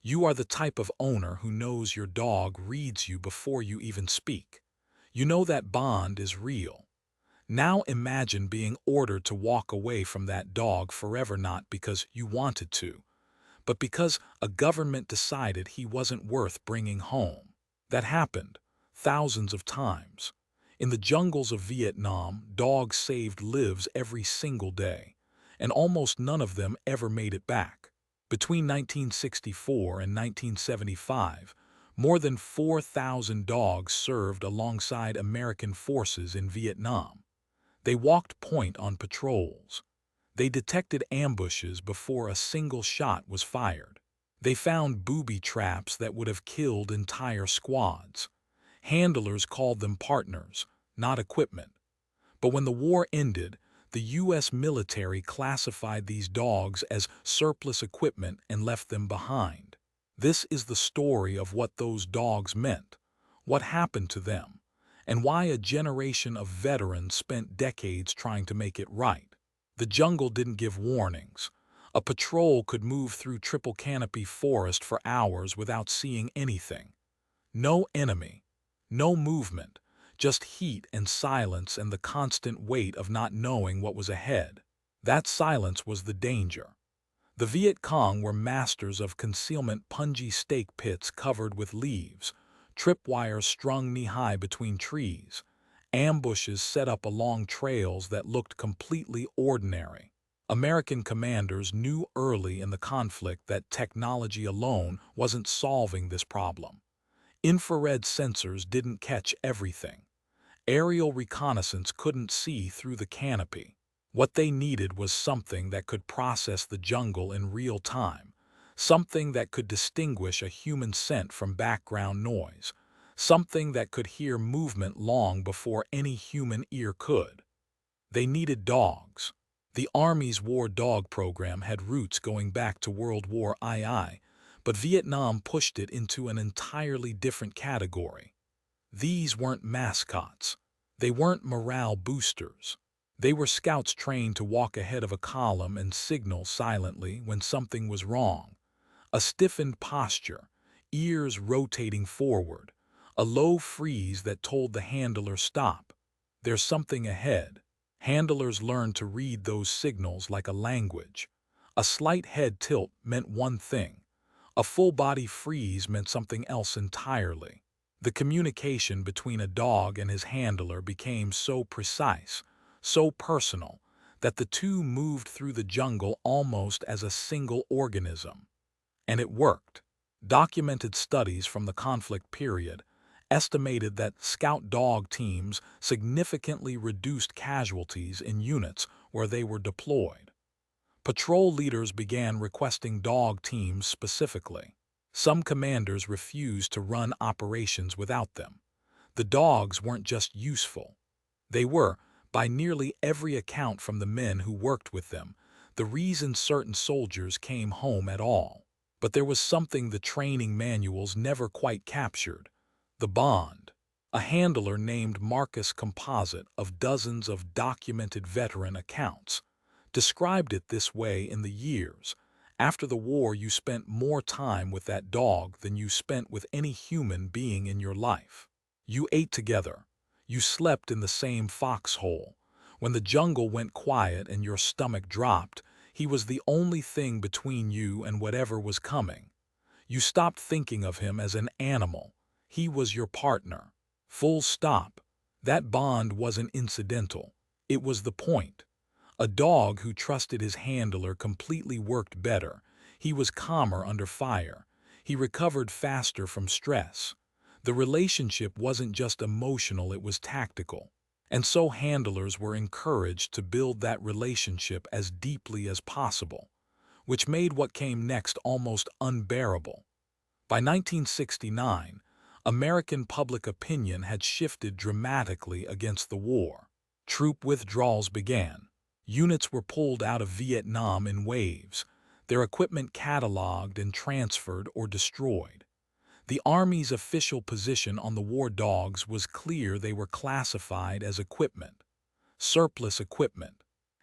You are the type of owner who knows your dog reads you before you even speak. You know that bond is real. Now imagine being ordered to walk away from that dog forever, not because you wanted to, but because a government decided he wasn't worth bringing home. That happened thousands of times. In the jungles of Vietnam, dogs saved lives every single day, and almost none of them ever made it back. Between 1964 and 1975, more than 4,000 dogs served alongside American forces in Vietnam. They walked point on patrols. They detected ambushes before a single shot was fired. They found booby traps that would have killed entire squads. Handlers called them partners, not equipment. But when the war ended, the U.S. military classified these dogs as surplus equipment and left them behind. This is the story of what those dogs meant, what happened to them, and why a generation of veterans spent decades trying to make it right. The jungle didn't give warnings. A patrol could move through triple canopy forest for hours without seeing anything. No enemy, no movement, just heat and silence and the constant weight of not knowing what was ahead. That silence was the danger. The Viet Cong were masters of concealment, punji stake pits covered with leaves, tripwires strung knee-high between trees, ambushes set up along trails that looked completely ordinary. American commanders knew early in the conflict that technology alone wasn't solving this problem. Infrared sensors didn't catch everything. Aerial reconnaissance couldn't see through the canopy. What they needed was something that could process the jungle in real time, something that could distinguish a human scent from background noise, something that could hear movement long before any human ear could. They needed dogs. The Army's war dog program had roots going back to World War II, but Vietnam pushed it into an entirely different category. These weren't mascots. They weren't morale boosters. They were scouts trained to walk ahead of a column and signal silently when something was wrong. A stiffened posture, ears rotating forward, a low freeze that told the handler stop. There's something ahead. Handlers learned to read those signals like a language. A slight head tilt meant one thing. A full-body freeze meant something else entirely. The communication between a dog and his handler became so precise, so personal, that the two moved through the jungle almost as a single organism. And it worked. Documented studies from the conflict period estimated that scout dog teams significantly reduced casualties in units where they were deployed. Patrol leaders began requesting dog teams specifically. Some commanders refused to run operations without them. The dogs weren't just useful. They were, by nearly every account from the men who worked with them, the reason certain soldiers came home at all. But there was something the training manuals never quite captured: the bond. A handler named Marcus Composite, of dozens of documented veteran accounts, described it this way: in the years after the war, you spent more time with that dog than you spent with any human being in your life. You ate together. You slept in the same foxhole. When the jungle went quiet and your stomach dropped, he was the only thing between you and whatever was coming. You stopped thinking of him as an animal. He was your partner. Full stop. That bond wasn't incidental. It was the point. A dog who trusted his handler completely worked better. He was calmer under fire. He recovered faster from stress. The relationship wasn't just emotional, it was tactical. And so handlers were encouraged to build that relationship as deeply as possible, which made what came next almost unbearable. By 1969, American public opinion had shifted dramatically against the war. Troop withdrawals began. Units were pulled out of Vietnam in waves, their equipment cataloged and transferred or destroyed. The Army's official position on the war dogs was clear: they were classified as equipment, surplus equipment.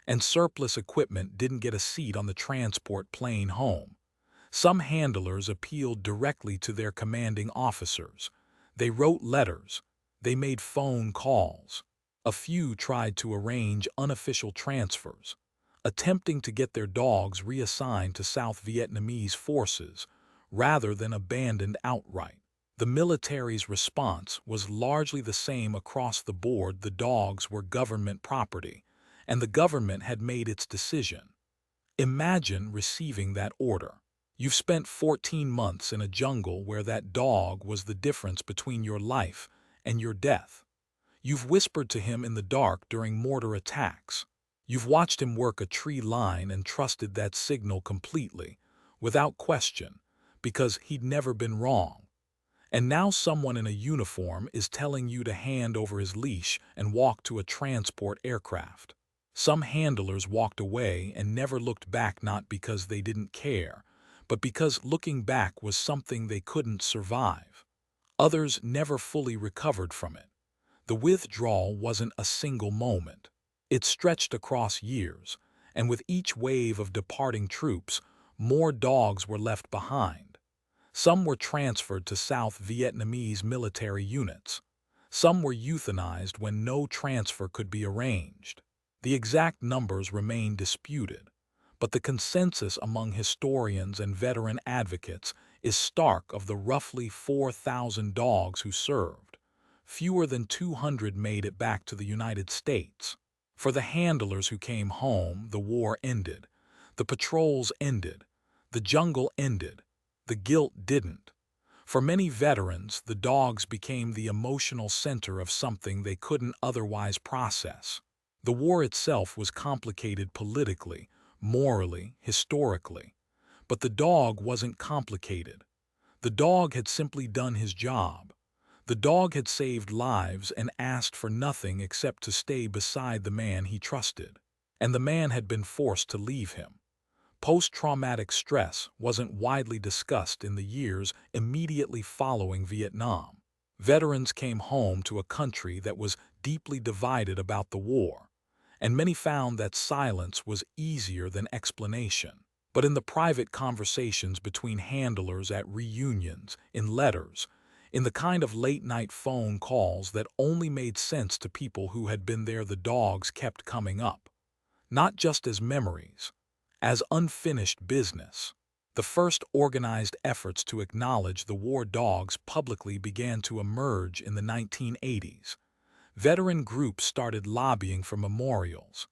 And surplus equipment didn't get a seat on the transport plane home. Some handlers appealed directly to their commanding officers. They wrote letters. They made phone calls. A few tried to arrange unofficial transfers, attempting to get their dogs reassigned to South Vietnamese forces rather than abandoned outright. The military's response was largely the same across the board. The dogs were government property, and the government had made its decision. Imagine receiving that order. You've spent 14 months in a jungle where that dog was the difference between your life and your death. You've whispered to him in the dark during mortar attacks. You've watched him work a tree line and trusted that signal completely, without question, because he'd never been wrong. And now someone in a uniform is telling you to hand over his leash and walk to a transport aircraft. Some handlers walked away and never looked back, not because they didn't care, but because looking back was something they couldn't survive. Others never fully recovered from it. The withdrawal wasn't a single moment. It stretched across years, and with each wave of departing troops, more dogs were left behind. Some were transferred to South Vietnamese military units. Some were euthanized when no transfer could be arranged. The exact numbers remain disputed, but the consensus among historians and veteran advocates is stark. Of the roughly 4,000 dogs who served, fewer than 200 made it back to the United States. For the handlers who came home, the war ended. The patrols ended. The jungle ended. The guilt didn't. For many veterans, the dogs became the emotional center of something they couldn't otherwise process. The war itself was complicated politically, morally, historically. But the dog wasn't complicated. The dog had simply done his job. The dog had saved lives and asked for nothing except to stay beside the man he trusted. And the man had been forced to leave him. Post-traumatic stress wasn't widely discussed in the years immediately following Vietnam. Veterans came home to a country that was deeply divided about the war, and many found that silence was easier than explanation. But in the private conversations between handlers at reunions, in letters, in the kind of late-night phone calls that only made sense to people who had been there, the dogs kept coming up, not just as memories, as unfinished business. The first organized efforts to acknowledge the war dogs publicly began to emerge in the 1980s. Veteran groups started lobbying for memorials.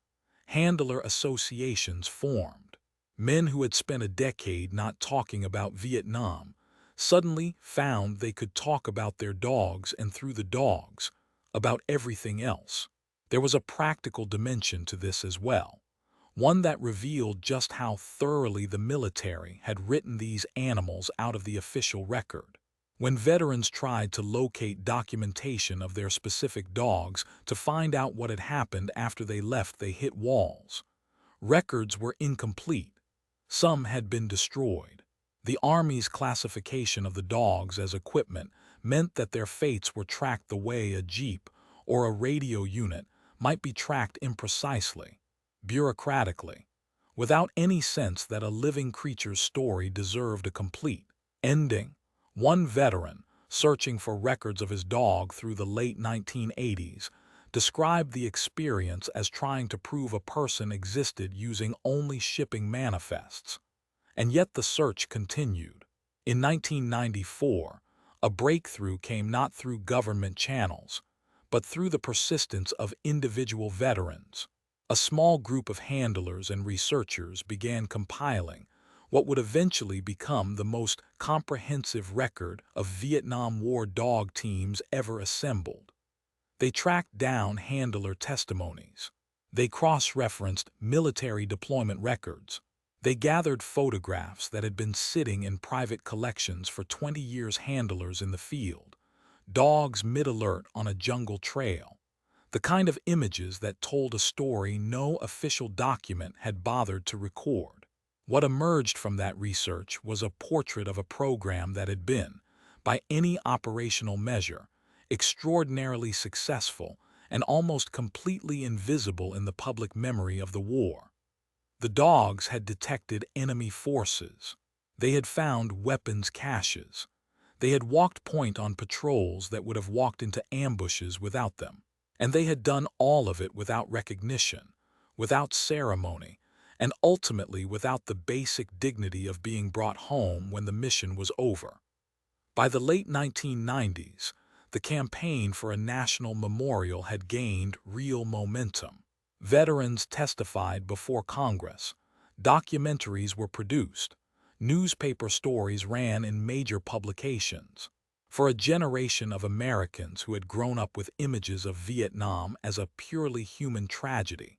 Handler associations formed. Men who had spent a decade not talking about Vietnam suddenly found they could talk about their dogs, and through the dogs, about everything else. There was a practical dimension to this as well, one that revealed just how thoroughly the military had written these animals out of the official record. When veterans tried to locate documentation of their specific dogs to find out what had happened after they left, they hit walls. Records were incomplete. Some had been destroyed. The Army's classification of the dogs as equipment meant that their fates were tracked the way a jeep or a radio unit might be tracked, imprecisely, bureaucratically, without any sense that a living creature's story deserved a complete ending. One veteran, searching for records of his dog through the late 1980s, described the experience as trying to prove a person existed using only shipping manifests. And yet the search continued. In 1994, a breakthrough came not through government channels, but through the persistence of individual veterans. A small group of handlers and researchers began compiling what would eventually become the most comprehensive record of Vietnam War dog teams ever assembled. They tracked down handler testimonies. They cross-referenced military deployment records. They gathered photographs that had been sitting in private collections for 20 years. Handlers in the field, dogs mid-alert on a jungle trail, the kind of images that told a story no official document had bothered to record. What emerged from that research was a portrait of a program that had been, by any operational measure, extraordinarily successful and almost completely invisible in the public memory of the war. The dogs had detected enemy forces. They had found weapons caches. They had walked point on patrols that would have walked into ambushes without them. And they had done all of it without recognition, without ceremony, and ultimately without the basic dignity of being brought home when the mission was over. By the late 1990s, the campaign for a national memorial had gained real momentum. Veterans testified before Congress. Documentaries were produced. Newspaper stories ran in major publications. For a generation of Americans who had grown up with images of Vietnam as a purely human tragedy,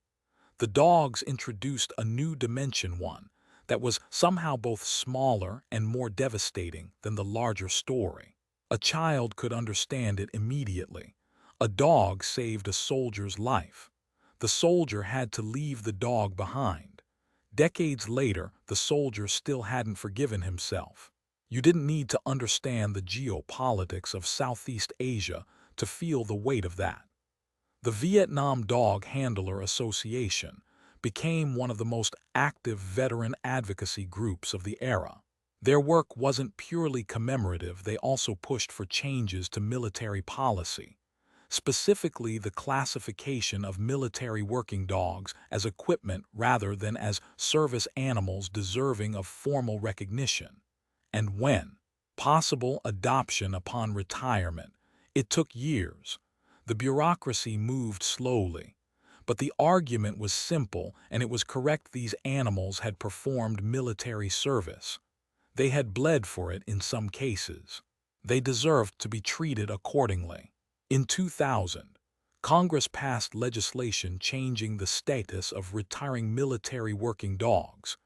the dogs introduced a new dimension, one that was somehow both smaller and more devastating than the larger story. A child could understand it immediately. A dog saved a soldier's life. The soldier had to leave the dog behind. Decades later, the soldier still hadn't forgiven himself. You didn't need to understand the geopolitics of Southeast Asia to feel the weight of that. The Vietnam Dog Handler Association became one of the most active veteran advocacy groups of the era. Their work wasn't purely commemorative, they also pushed for changes to military policy, specifically the classification of military working dogs as equipment rather than as service animals deserving of formal recognition. And when possible adoption upon retirement, it took years. The bureaucracy moved slowly, but the argument was simple, and it was correct: these animals had performed military service. They had bled for it in some cases. They deserved to be treated accordingly. In 2000, Congress passed legislation changing the status of retiring military working dogs,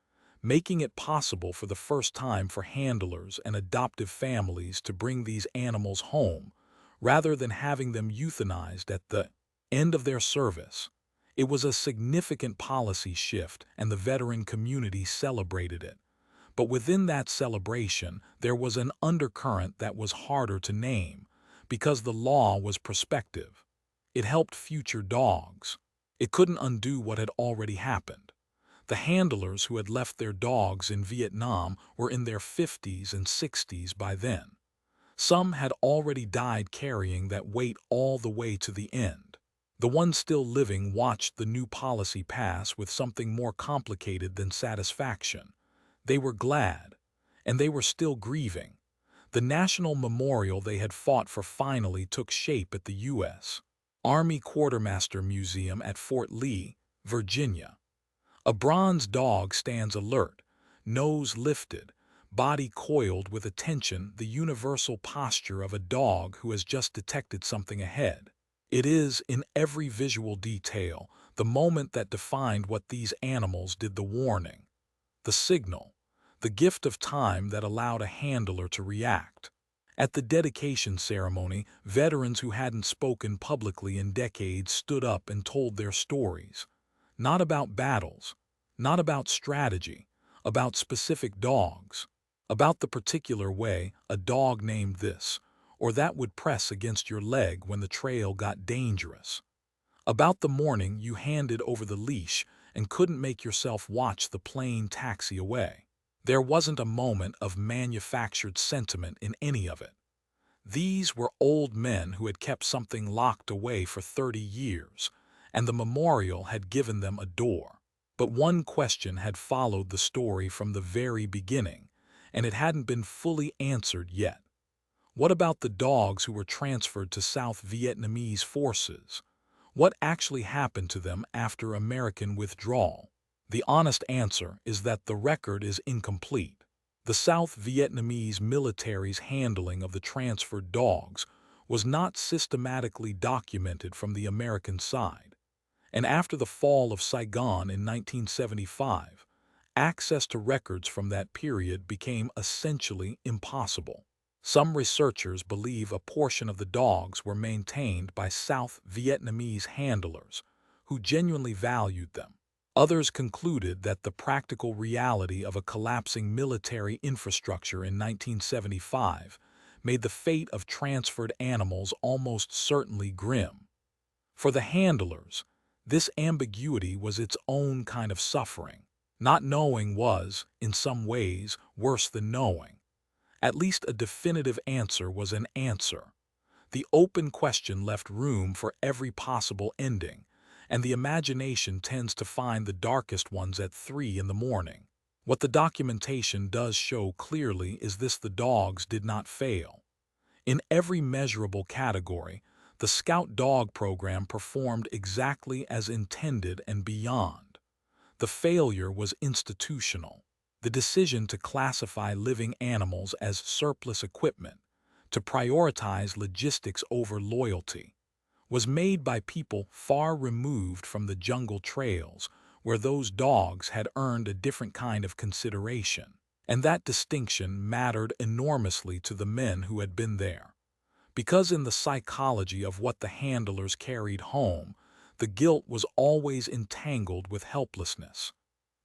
making it possible for the first time for handlers and adoptive families to bring these animals home, rather than having them euthanized at the end of their service. It was a significant policy shift, and the veteran community celebrated it. But within that celebration, there was an undercurrent that was harder to name, because the law was prospective. It helped future dogs. It couldn't undo what had already happened. The handlers who had left their dogs in Vietnam were in their 50s and 60s by then. Some had already died carrying that weight all the way to the end. The ones still living watched the new policy pass with something more complicated than satisfaction. They were glad, and they were still grieving. The national memorial they had fought for finally took shape at the U.S. Army Quartermaster Museum at Fort Lee, Virginia. A bronze dog stands alert, nose lifted, body coiled with attention, the universal posture of a dog who has just detected something ahead. It is, in every visual detail, the moment that defined what these animals did: the warning, the signal, the gift of time that allowed a handler to react. At the dedication ceremony, veterans who hadn't spoken publicly in decades stood up and told their stories. Not about battles, not about strategy, about specific dogs, about the particular way a dog named this or that would press against your leg when the trail got dangerous, about the morning you handed over the leash and couldn't make yourself watch the plane taxi away. There wasn't a moment of manufactured sentiment in any of it. These were old men who had kept something locked away for 30 years, and the memorial had given them a door. But one question had followed the story from the very beginning, and it hadn't been fully answered yet. What about the dogs who were transferred to South Vietnamese forces? What actually happened to them after American withdrawal? The honest answer is that the record is incomplete. The South Vietnamese military's handling of the transferred dogs was not systematically documented from the American side. And after the fall of Saigon in 1975, access to records from that period became essentially impossible. Some researchers believe a portion of the dogs were maintained by South Vietnamese handlers who genuinely valued them. Others concluded that the practical reality of a collapsing military infrastructure in 1975 made the fate of transferred animals almost certainly grim. For the handlers, this ambiguity was its own kind of suffering. Not knowing was, in some ways, worse than knowing. At least a definitive answer was an answer. The open question left room for every possible ending, and the imagination tends to find the darkest ones at 3 in the morning. What the documentation does show clearly is this: the dogs did not fail. In every measurable category, the Scout Dog program performed exactly as intended and beyond. The failure was institutional. The decision to classify living animals as surplus equipment, to prioritize logistics over loyalty, was made by people far removed from the jungle trails where those dogs had earned a different kind of consideration. And that distinction mattered enormously to the men who had been there. Because in the psychology of what the handlers carried home, the guilt was always entangled with helplessness.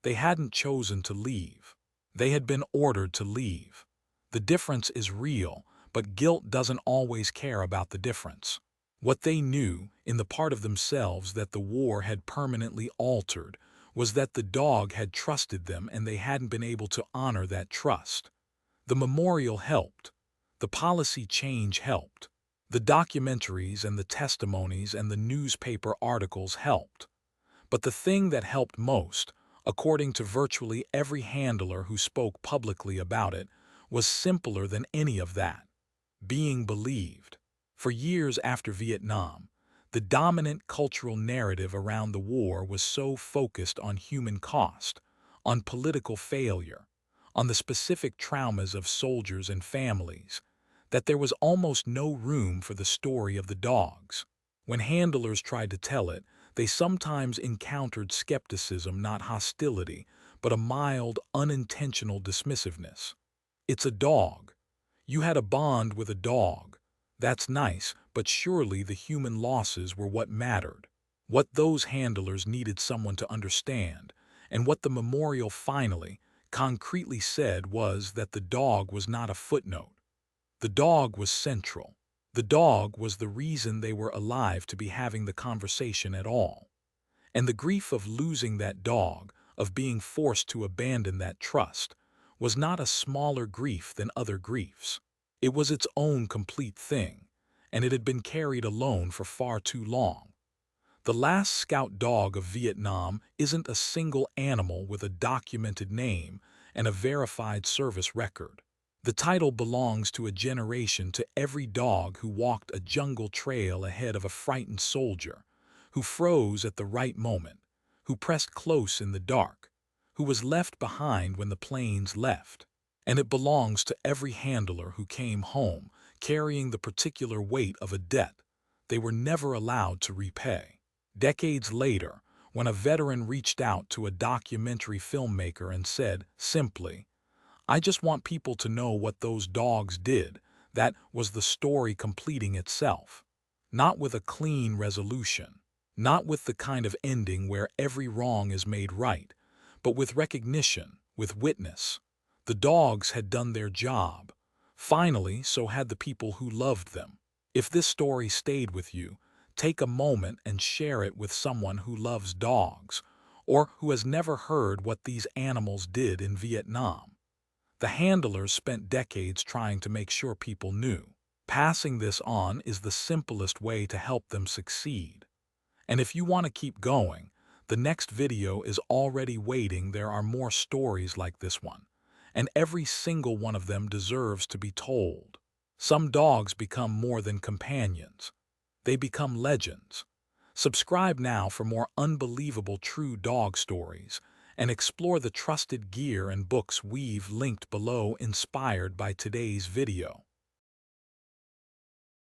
They hadn't chosen to leave. They had been ordered to leave. The difference is real, but guilt doesn't always care about the difference. What they knew, in the part of themselves that the war had permanently altered, was that the dog had trusted them and they hadn't been able to honor that trust. The memorial helped. The policy change helped. The documentaries and the testimonies and the newspaper articles helped. But the thing that helped most, according to virtually every handler who spoke publicly about it, was simpler than any of that: being believed. For years after Vietnam, the dominant cultural narrative around the war was so focused on human cost, on political failure, on the specific traumas of soldiers and families, that there was almost no room for the story of the dogs. When handlers tried to tell it, they sometimes encountered skepticism, not hostility, but a mild, unintentional dismissiveness. It's a dog. You had a bond with a dog. That's nice, but surely the human losses were what mattered. What those handlers needed someone to understand, and what the memorial finally, concretely said, was that the dog was not a footnote. The dog was central. The dog was the reason they were alive to be having the conversation at all. And the grief of losing that dog, of being forced to abandon that trust, was not a smaller grief than other griefs. It was its own complete thing, and it had been carried alone for far too long. The last Scout dog of Vietnam isn't a single animal with a documented name and a verified service record. The title belongs to a generation, to every dog who walked a jungle trail ahead of a frightened soldier, who froze at the right moment, who pressed close in the dark, who was left behind when the planes left. And it belongs to every handler who came home carrying the particular weight of a debt they were never allowed to repay. Decades later, when a veteran reached out to a documentary filmmaker and said, simply, "I just want people to know what those dogs did," that was the story completing itself. Not with a clean resolution, not with the kind of ending where every wrong is made right, but with recognition, with witness. The dogs had done their job. Finally, so had the people who loved them. If this story stayed with you, take a moment and share it with someone who loves dogs, or who has never heard what these animals did in Vietnam. The handlers spent decades trying to make sure people knew. Passing this on is the simplest way to help them succeed. And if you want to keep going, the next video is already waiting. There are more stories like this one, and every single one of them deserves to be told. Some dogs become more than companions. They become legends. Subscribe now for more unbelievable true dog stories, and explore the trusted gear and books we've linked below inspired by today's video.